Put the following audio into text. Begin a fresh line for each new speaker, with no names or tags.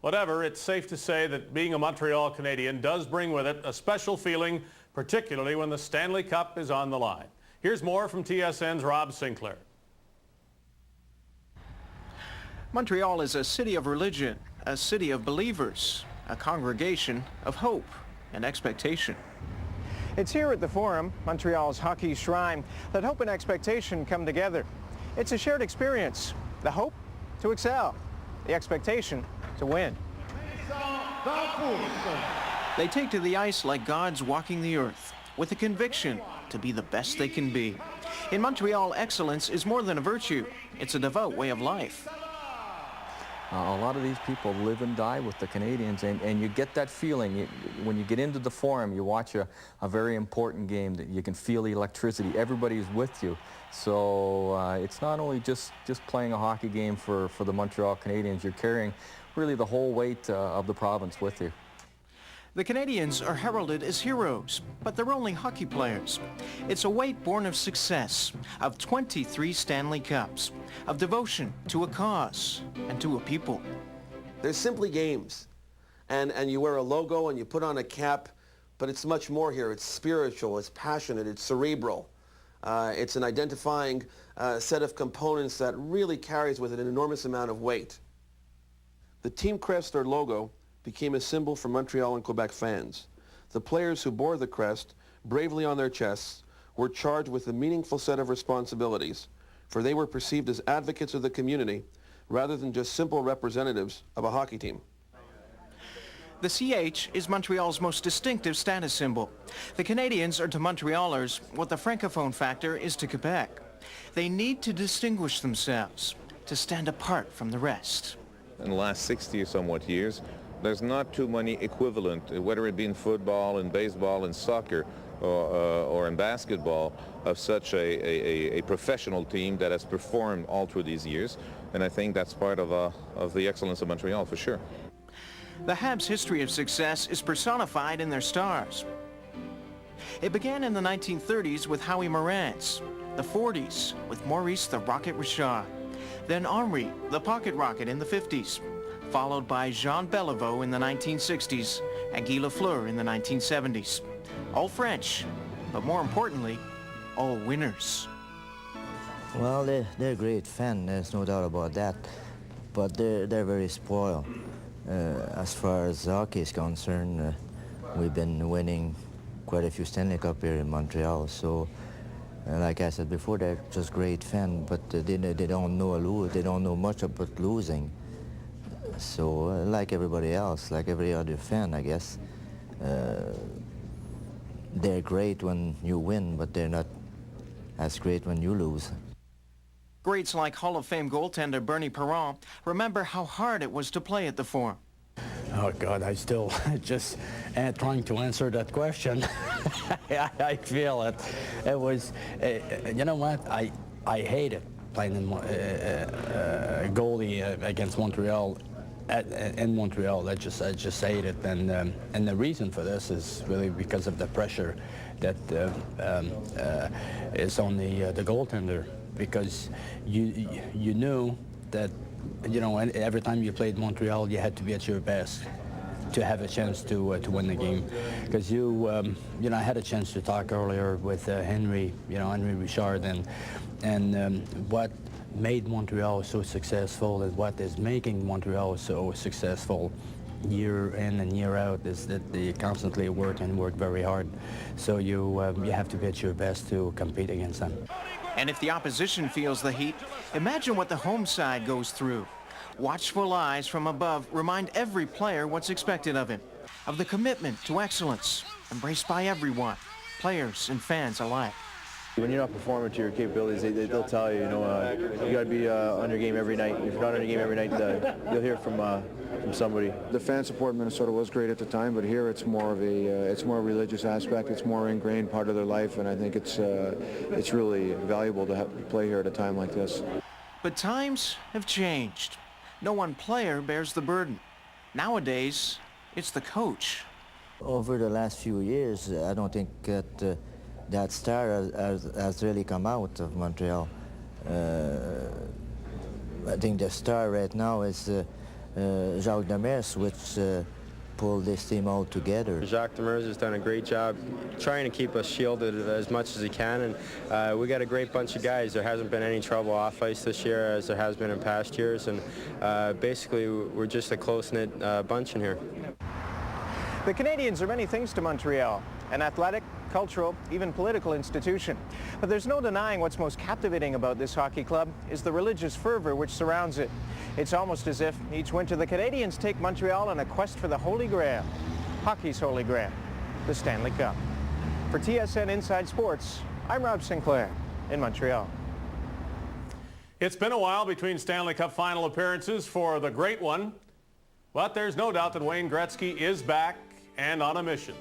Whatever, it's safe to say that being a Montreal Canadian does bring with it a special feeling, particularly when the Stanley Cup is on the line. Here's more from TSN's Rob Sinclair.
Montreal is a city of religion, a city of believers, a congregation of hope and expectation. It's here at the Forum, Montreal's hockey shrine, that hope and expectation come together. It's a shared experience, the hope to excel, the expectation to win. They take to the ice like gods walking the earth, with a conviction to be the best they can be. In Montreal, excellence is more than a virtue. It's a devout way of life.
A lot of these people live and die with the Canadians, and you get that feeling. When you get into the Forum, you watch a very important game, that you can feel the electricity. Everybody's with you. So it's not only just playing a hockey game for the Montreal Canadiens. You're carrying really the whole weight of the province with you.
The Canadians are heralded as heroes, but they're only hockey players. It's a weight born of success, of 23 Stanley Cups, of devotion to a cause and to a people.
They're simply games, and you wear a logo and you put on a cap, but it's much more here. It's spiritual, it's passionate, it's cerebral. It's an identifying set of components that really carries with it an enormous amount of weight. The team crest or logo became a symbol for Montreal and Quebec fans. The players who bore the crest, bravely on their chests, were charged with a meaningful set of responsibilities, for they were perceived as advocates of the community rather than just simple representatives of a hockey team.
The CH is Montreal's most distinctive status symbol. The Canadians are to Montrealers what the Francophone factor is to Quebec. They need to distinguish themselves, to stand apart from the rest.
In the last 60 or somewhat years, there's not too many equivalent, whether it be in football, in baseball, in soccer, or in basketball, of such a professional team that has performed all through these years. And I think that's part of the excellence of Montreal, for sure.
The Habs' history of success is personified in their stars. It began in the 1930s with Howie Morantz, the 40s with Maurice the Rocket Richard, then Henri the Pocket Rocket in the 50s, followed by Jean Beliveau in the 1960s and Guy Lafleur in the 1970s. All French, but more importantly, all winners.
Well, they're great fans, there's no doubt about that, but they're very spoiled. As far as hockey is concerned, we've been winning quite a few Stanley Cup here in Montreal, so like I said before, they're just great fans, but they don't know much about losing. So like everybody else, like every other fan, I guess, they're great when you win, but they're not as great when you lose.
Greats like Hall of Fame goaltender Bernie Perron remember how hard it was to play at the Forum.
Oh God, I still just trying to answer that question. I feel it. It was, you know what? I hated playing in goalie against Montreal. In Montreal, I just hate it, and the reason for this is really because of the pressure that is on the goaltender, because you knew that, you know, every time you played Montreal, you had to be at your best to have a chance to win the game. Because you know, I had a chance to talk earlier with Henry Richard, and what made Montreal so successful and what is making Montreal so successful year in and year out is that they constantly work very hard. So you have to be at your best to compete against them.
And if the opposition feels the heat, imagine what the home side goes through. Watchful eyes from above remind every player what's expected of him, of the commitment to excellence, embraced by everyone, players and fans alike.
When you're not performing to your capabilities, they'll tell you, you got to be on your game every night. If you're not on your game every night, you'll hear from somebody.
The fan support in Minnesota was great at the time, but here it's more of a religious aspect. It's more ingrained part of their life, and I think it's really valuable to play here at a time like this.
But times have changed. No one player bears the burden. Nowadays, it's the coach.
Over the last few years, I don't think that that star has really come out of Montreal. I think the star right now is Jacques Demers, which pulled this team all together.
Jacques Demers has done a great job trying to keep us shielded as much as he can, and we got a great bunch of guys. There hasn't been any trouble off ice this year as there has been in past years, and basically we're just a close-knit bunch in here.
The Canadiens are many things to Montreal, an athletic, cultural, even political institution. But there's no denying what's most captivating about this hockey club is the religious fervor which surrounds it. It's almost as if each winter the Canadiens take Montreal on a quest for the Holy Grail, hockey's Holy Grail, the Stanley Cup. For TSN Inside Sports, I'm Rob Sinclair in Montreal.
It's been a while between Stanley Cup final appearances for the great one, but there's no doubt that Wayne Gretzky is back and on a mission.